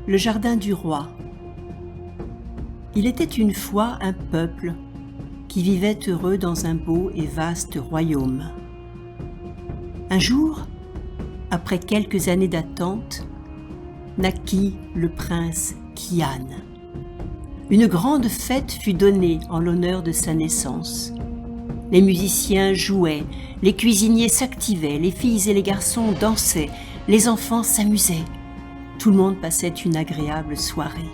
Le jardin du roi. Il était une fois un peuple qui vivait heureux dans un beau et vaste royaume. Un jour, après quelques années d'attente, naquit le prince Kian. Une grande fête fut donnée en l'honneur de sa naissance. Les musiciens jouaient, les cuisiniers s'activaient, les filles et les garçons dansaient, les enfants s'amusaient. Tout le monde passait une agréable soirée.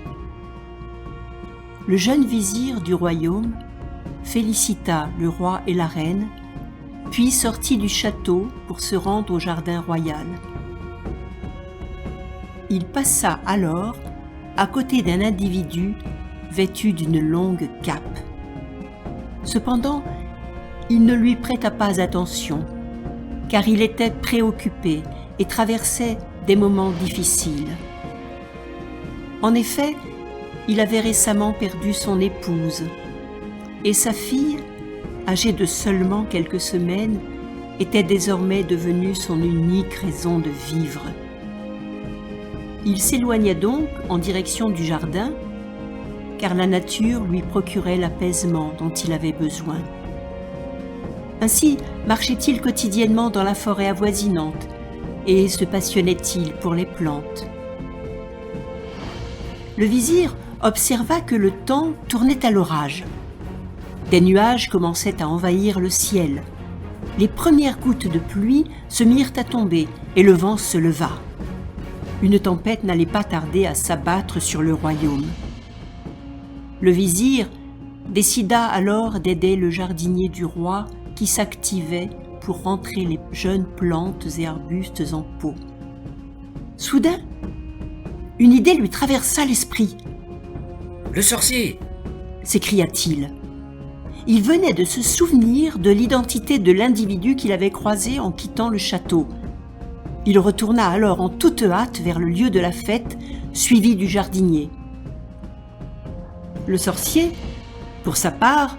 Le jeune vizir du royaume félicita le roi et la reine, puis sortit du château pour se rendre au jardin royal. Il passa alors à côté d'un individu vêtu d'une longue cape. Cependant, il ne lui prêta pas attention, car il était préoccupé et traversait des moments difficiles. En effet, il avait récemment perdu son épouse, et sa fille, âgée de seulement quelques semaines, était désormais devenue son unique raison de vivre. Il s'éloigna donc en direction du jardin, car la nature lui procurait l'apaisement dont il avait besoin. Ainsi marchait-il quotidiennement dans la forêt avoisinante et se passionnait-il pour les plantes. Le vizir observa que le temps tournait à l'orage. Des nuages commençaient à envahir le ciel. Les premières gouttes de pluie se mirent à tomber et le vent se leva. Une tempête n'allait pas tarder à s'abattre sur le royaume. Le vizir décida alors d'aider le jardinier du roi qui s'activait pour rentrer les jeunes plantes et arbustes en pot. Soudain, une idée lui traversa l'esprit. « Le sorcier !» s'écria-t-il. Il venait de se souvenir de l'identité de l'individu qu'il avait croisé en quittant le château. Il retourna alors en toute hâte vers le lieu de la fête, suivi du jardinier. Le sorcier, pour sa part,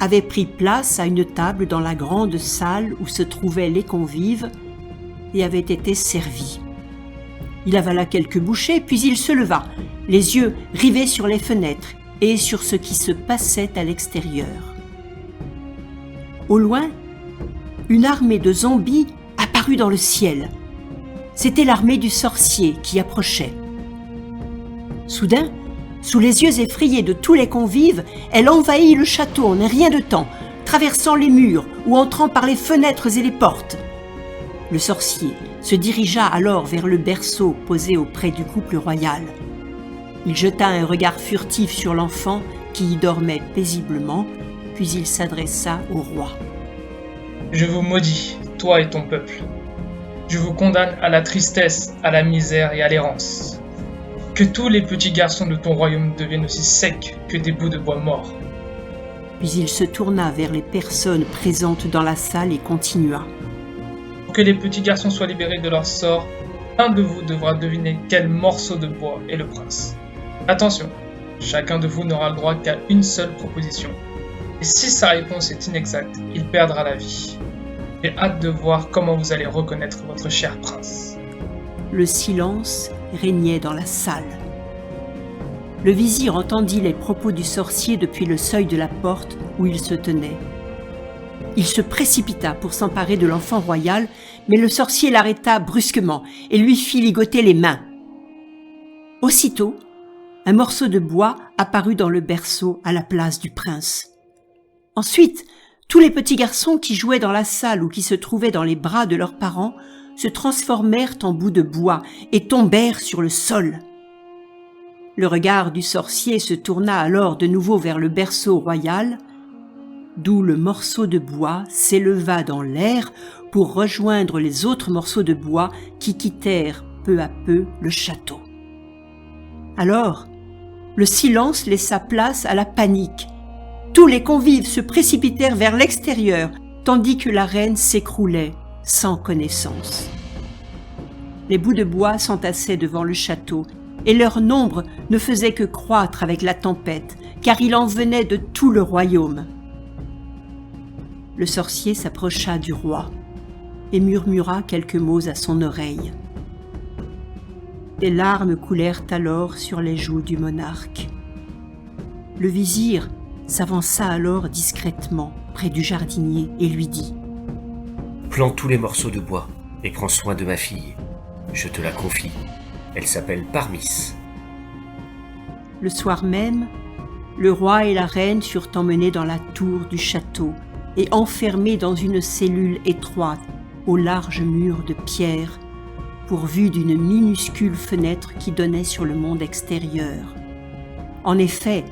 avait pris place à une table dans la grande salle où se trouvaient les convives et avait été servi. Il avala quelques bouchées, puis il se leva, les yeux rivés sur les fenêtres et sur ce qui se passait à l'extérieur. Au loin, une armée de zombies apparut dans le ciel. C'était l'armée du sorcier qui approchait. Soudain, sous les yeux effrayés de tous les convives, elle envahit le château en un rien de temps, traversant les murs ou entrant par les fenêtres et les portes. Le sorcier se dirigea alors vers le berceau posé auprès du couple royal. Il jeta un regard furtif sur l'enfant qui y dormait paisiblement, puis il s'adressa au roi. « Je vous maudis, toi et ton peuple. Je vous condamne à la tristesse, à la misère et à l'errance. Que tous les petits garçons de ton royaume deviennent aussi secs que des bouts de bois morts. » Puis il se tourna vers les personnes présentes dans la salle et continua. « Pour que les petits garçons soient libérés de leur sort, un de vous devra deviner quel morceau de bois est le prince. Attention, chacun de vous n'aura le droit qu'à une seule proposition. Et si sa réponse est inexacte, il perdra la vie. J'ai hâte de voir comment vous allez reconnaître votre cher prince. » Le silence régnait dans la salle. Le vizir entendit les propos du sorcier depuis le seuil de la porte où il se tenait. Il se précipita pour s'emparer de l'enfant royal, mais le sorcier l'arrêta brusquement et lui fit ligoter les mains. Aussitôt, un morceau de bois apparut dans le berceau à la place du prince. Ensuite, tous les petits garçons qui jouaient dans la salle ou qui se trouvaient dans les bras de leurs parents se transformèrent en bouts de bois et tombèrent sur le sol. Le regard du sorcier se tourna alors de nouveau vers le berceau royal, d'où le morceau de bois s'éleva dans l'air pour rejoindre les autres morceaux de bois qui quittèrent peu à peu le château. Alors, le silence laissa place à la panique. Tous les convives se précipitèrent vers l'extérieur, tandis que la reine s'écroulait sans connaissance. Les bouts de bois s'entassaient devant le château, et leur nombre ne faisait que croître avec la tempête, car il en venait de tout le royaume. Le sorcier s'approcha du roi et murmura quelques mots à son oreille. Des larmes coulèrent alors sur les joues du monarque. Le vizir s'avança alors discrètement près du jardinier et lui dit : « Plante tous les morceaux de bois et prends soin de ma fille. Je te la confie. Elle s'appelle Parmis. » Le soir même, le roi et la reine furent emmenés dans la tour du château et enfermés dans une cellule étroite aux larges murs de pierre, pourvue d'une minuscule fenêtre qui donnait sur le monde extérieur. En effet,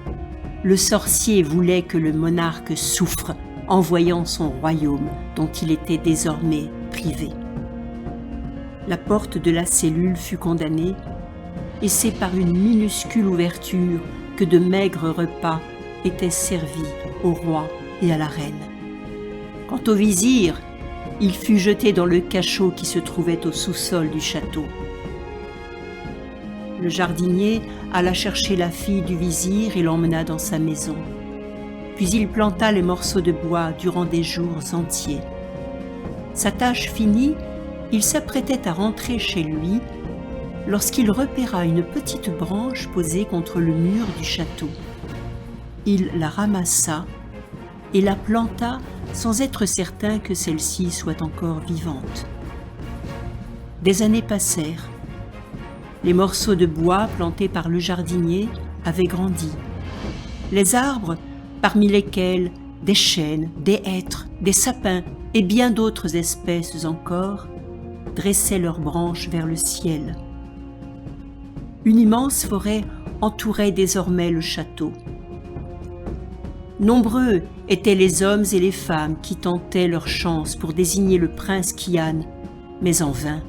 le sorcier voulait que le monarque souffre en voyant son royaume dont il était désormais privé. La porte de la cellule fut condamnée, et c'est par une minuscule ouverture que de maigres repas étaient servis au roi et à la reine. Quant au vizir, il fut jeté dans le cachot qui se trouvait au sous-sol du château. Le jardinier alla chercher la fille du vizir et l'emmena dans sa maison. Puis il planta les morceaux de bois durant des jours entiers. Sa tâche finie, il s'apprêtait à rentrer chez lui lorsqu'il repéra une petite branche posée contre le mur du château. Il la ramassa et la planta sans être certain que celle-ci soit encore vivante. Des années passèrent. Les morceaux de bois plantés par le jardinier avaient grandi. Les arbres, parmi lesquels des chênes, des hêtres, des sapins et bien d'autres espèces encore, dressaient leurs branches vers le ciel. Une immense forêt entourait désormais le château. Nombreux étaient les hommes et les femmes qui tentaient leur chance pour désigner le prince Kian, mais en vain.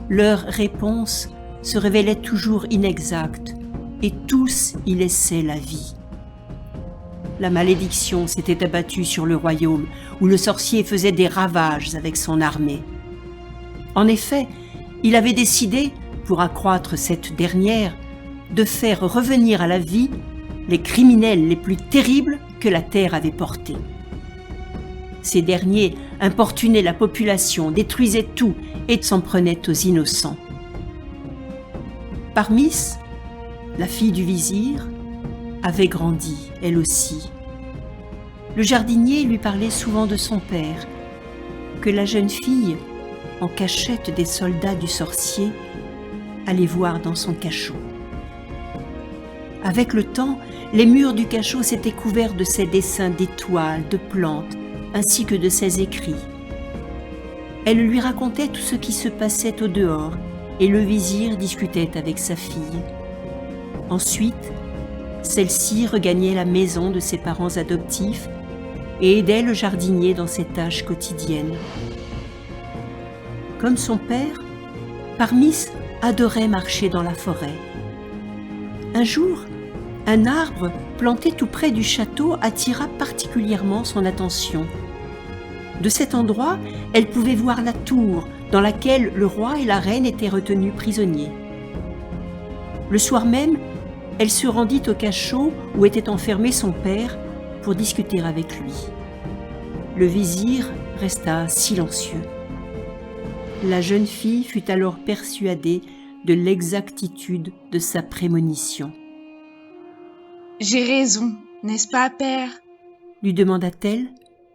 Leurs réponses se révélaient toujours inexactes et tous y laissaient la vie. La malédiction s'était abattue sur le royaume où le sorcier faisait des ravages avec son armée. En effet, il avait décidé, pour accroître cette dernière, de faire revenir à la vie les criminels les plus terribles que la terre avait portés. Ces derniers importunaient la population, détruisaient tout et s'en prenaient aux innocents. Parmis, la fille du vizir, avait grandi, elle aussi. Le jardinier lui parlait souvent de son père, que la jeune fille, en cachette des soldats du sorcier, allait voir dans son cachot. Avec le temps, les murs du cachot s'étaient couverts de ses dessins d'étoiles, de plantes, ainsi que de ses écrits. Elle lui racontait tout ce qui se passait au dehors, et le vizir discutait avec sa fille. Ensuite, celle-ci regagnait la maison de ses parents adoptifs et aidait le jardinier dans ses tâches quotidiennes. Comme son père, Parmis adorait marcher dans la forêt. Un jour, un arbre planté tout près du château attira particulièrement son attention. De cet endroit, elle pouvait voir la tour dans laquelle le roi et la reine étaient retenus prisonniers. Le soir même, elle se rendit au cachot où était enfermé son père pour discuter avec lui. Le vizir resta silencieux. La jeune fille fut alors persuadée de l'exactitude de sa prémonition. « J'ai raison, n'est-ce pas, père ?» lui demanda-t-elle.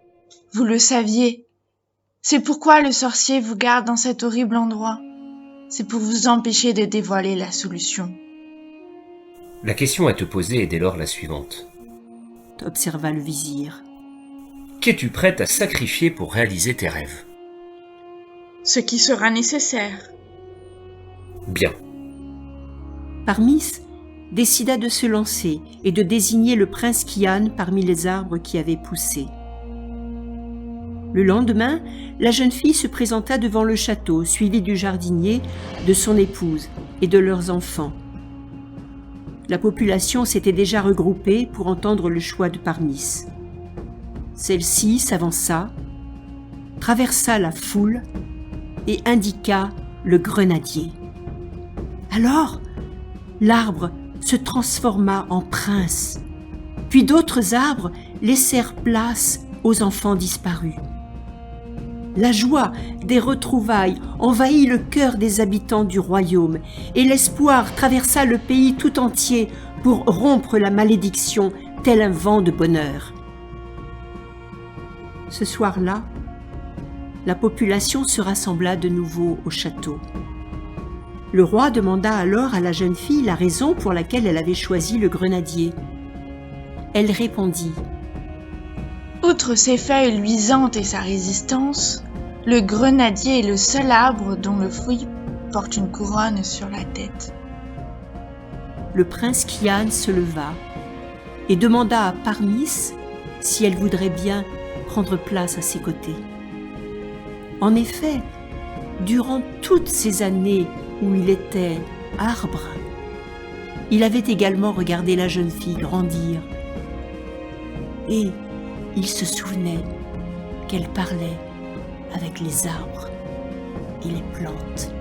« Vous le saviez. C'est pourquoi le sorcier vous garde dans cet horrible endroit. C'est pour vous empêcher de dévoiler la solution. » La question à te poser est dès lors la suivante. Observa le vizir. Qu'es-tu prête à sacrifier pour réaliser tes rêves ? Ce qui sera nécessaire. Bien. Parmis décida de se lancer et de désigner le prince Kian parmi les arbres qui avaient poussé. Le lendemain, la jeune fille se présenta devant le château, suivie du jardinier, de son épouse et de leurs enfants. La population s'était déjà regroupée pour entendre le choix de Parmis. Celle-ci s'avança, traversa la foule et indiqua le grenadier. Alors, l'arbre se transforma en prince, puis d'autres arbres laissèrent place aux enfants disparus. La joie des retrouvailles envahit le cœur des habitants du royaume et l'espoir traversa le pays tout entier pour rompre la malédiction tel un vent de bonheur. Ce soir-là, la population se rassembla de nouveau au château. Le roi demanda alors à la jeune fille la raison pour laquelle elle avait choisi le grenadier. Elle répondit: Outre ses feuilles luisantes et sa résistance, le grenadier est le seul arbre dont le fruit porte une couronne sur la tête. Le prince Kian se leva et demanda à Parmis si elle voudrait bien prendre place à ses côtés. En effet, durant toutes ces années où il était arbre, il avait également regardé la jeune fille grandir et il se souvenait qu'elle parlait avec les arbres et les plantes.